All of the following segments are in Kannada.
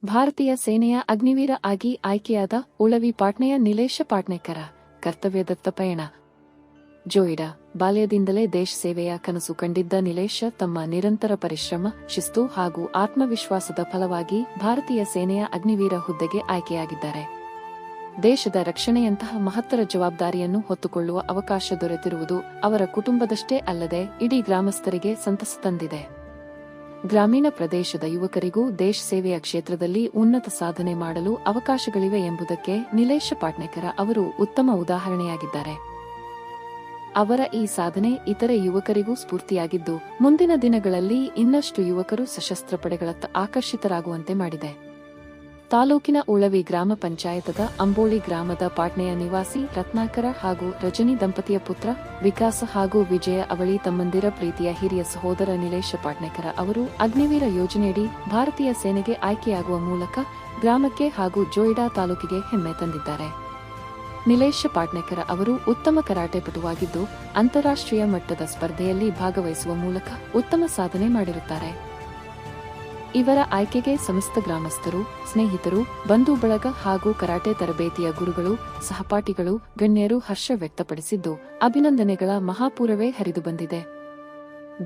ಭಾರತೀಯ ಸೇನೆಯ ಅಗ್ನಿವೀರ ಆಗಿ ಆಯ್ಕೆಯಾದ ಉಳವಿ ಪಾಟ್ನೆಯ ನಿಲೇಶ ಪಾಟ್ನೇಕರ ಕರ್ತವ್ಯದತ್ತ ಪಯಣ. ಜೋಯಿಡಾ ಬಾಲ್ಯದಿಂದಲೇ ದೇಶ ಸೇವೆಯ ಕನಸು ಕಂಡಿದ್ದ ನಿಲೇಶ ತಮ್ಮ ನಿರಂತರ ಪರಿಶ್ರಮ, ಶಿಸ್ತು ಹಾಗೂ ಆತ್ಮವಿಶ್ವಾಸದ ಫಲವಾಗಿ ಭಾರತೀಯ ಸೇನೆಯ ಅಗ್ನಿವೀರ ಹುದ್ದೆಗೆ ಆಯ್ಕೆಯಾಗಿದ್ದಾರೆ. ದೇಶದ ರಕ್ಷಣೆಯಂತಹ ಮಹತ್ತರ ಜವಾಬ್ದಾರಿಯನ್ನು ಹೊತ್ತುಕೊಳ್ಳುವ ಅವಕಾಶ ದೊರೆತಿರುವುದು ಅವರ ಕುಟುಂಬದಷ್ಟೇ ಅಲ್ಲದೆ ಇಡೀ ಗ್ರಾಮಸ್ಥರಿಗೆ ಸಂತಸ ತಂದಿದೆ. ಗ್ರಾಮೀಣ ಪ್ರದೇಶದ ಯುವಕರಿಗೂ ದೇಶ ಸೇವೆಯ ಕ್ಷೇತ್ರದಲ್ಲಿ ಉನ್ನತ ಸಾಧನೆ ಮಾಡಲು ಅವಕಾಶಗಳಿವೆ ಎಂಬುದಕ್ಕೆ ನಿಲೇಶ ಪಾಟ್ನೇಕರ ಅವರು ಉತ್ತಮ ಉದಾಹರಣೆಯಾಗಿದ್ದಾರೆ. ಅವರ ಈ ಸಾಧನೆ ಇತರೆ ಯುವಕರಿಗೂ ಸ್ಫೂರ್ತಿಯಾಗಿದ್ದು, ಮುಂದಿನ ದಿನಗಳಲ್ಲಿ ಇನ್ನಷ್ಟು ಯುವಕರು ಸಶಸ್ತ್ರ ಪಡೆಗಳತ್ತ ಆಕರ್ಷಿತರಾಗುವಂತೆ ಮಾಡಿದೆ. ತಾಲೂಕಿನ ಉಳವಿ ಗ್ರಾಮ ಪಂಚಾಯತದ ಅಂಬೋಳಿ ಗ್ರಾಮದ ಪಾಟ್ನೆಯ ನಿವಾಸಿ ರತ್ನಾಕರ ಹಾಗೂ ರಜನಿ ದಂಪತಿಯ ಪುತ್ರ ವಿಕಾಸ ಹಾಗೂ ವಿಜಯ ಅವಳಿ ತಮ್ಮಂದಿರ ಪ್ರೀತಿಯ ಹಿರಿಯ ಸಹೋದರ ನಿಲೇಶ ಪಾಟ್ನೇಕರ ಅವರು ಅಗ್ನಿವೀರ ಯೋಜನೆಯಡಿ ಭಾರತೀಯ ಸೇನೆಗೆ ಆಯ್ಕೆಯಾಗುವ ಮೂಲಕ ಗ್ರಾಮಕ್ಕೆ ಹಾಗೂ ಜೋಯಿಡಾ ತಾಲೂಕಿಗೆ ಹೆಮ್ಮೆ ತಂದಿದ್ದಾರೆ. ನಿಲೇಶ ಪಾಟ್ನೇಕರ ಅವರು ಉತ್ತಮ ಕರಾಟೆ ಪಟುವಾಗಿದ್ದು, ಅಂತಾರಾಷ್ಟ್ರೀಯ ಮಟ್ಟದ ಸ್ಪರ್ಧೆಯಲ್ಲಿ ಭಾಗವಹಿಸುವ ಮೂಲಕ ಉತ್ತಮ ಸಾಧನೆ ಮಾಡಿರುತ್ತಾರೆ. ಇವರ ಆಯ್ಕೆಗೆ ಸಮಸ್ತ ಗ್ರಾಮಸ್ಥರು, ಸ್ನೇಹಿತರು, ಬಂಧು ಬಳಗ ಹಾಗೂ ಕರಾಟೆ ತರಬೇತಿಯ ಗುರುಗಳು, ಸಹಪಾಠಿಗಳು, ಗಣ್ಯರು ಹರ್ಷ ವ್ಯಕ್ತಪಡಿಸಿದ್ದು, ಅಭಿನಂದನೆಗಳ ಮಹಾಪೂರವೇ ಹರಿದು ಬಂದಿದೆ.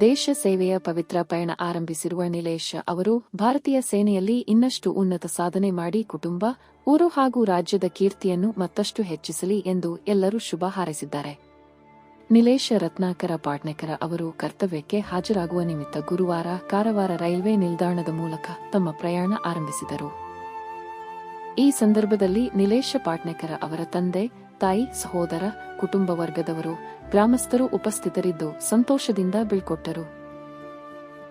ದೇಶ ಸೇವೆಯ ಪವಿತ್ರ ಪಯಣ ಆರಂಭಿಸಿರುವ ನಿಲೇಶ ಅವರು ಭಾರತೀಯ ಸೇನೆಯಲ್ಲಿ ಇನ್ನಷ್ಟು ಉನ್ನತ ಸಾಧನೆ ಮಾಡಿ ಕುಟುಂಬ, ಊರು ಹಾಗೂ ರಾಜ್ಯದ ಕೀರ್ತಿಯನ್ನು ಮತ್ತಷ್ಟು ಹೆಚ್ಚಿಸಲಿ ಎಂದು ಎಲ್ಲರೂ ಶುಭ ಹಾರೈಸಿದ್ದಾರೆ. ನಿಲೇಶ ರತ್ನಾಕರ ಪಾಟ್ನೇಕರ ಅವರು ಕರ್ತವ್ಯಕ್ಕೆ ಹಾಜರಾಗುವ ನಿಮಿತ್ತ ಗುರುವಾರ ಕಾರವಾರ ರೈಲ್ವೆ ನಿಲ್ದಾಣದ ಮೂಲಕ ತಮ್ಮ ಪ್ರಯಾಣ ಆರಂಭಿಸಿದರು. ಈ ಸಂದರ್ಭದಲ್ಲಿ ನಿಲೇಶ ಪಾಟ್ನೇಕರ ಅವರ ತಂದೆ, ತಾಯಿ, ಸಹೋದರ, ಕುಟುಂಬ ವರ್ಗದವರು, ಗ್ರಾಮಸ್ಥರು ಉಪಸ್ಥಿತರಿದ್ದು ಸಂತೋಷದಿಂದ ಬೀಳ್ಕೊಟ್ಟರು.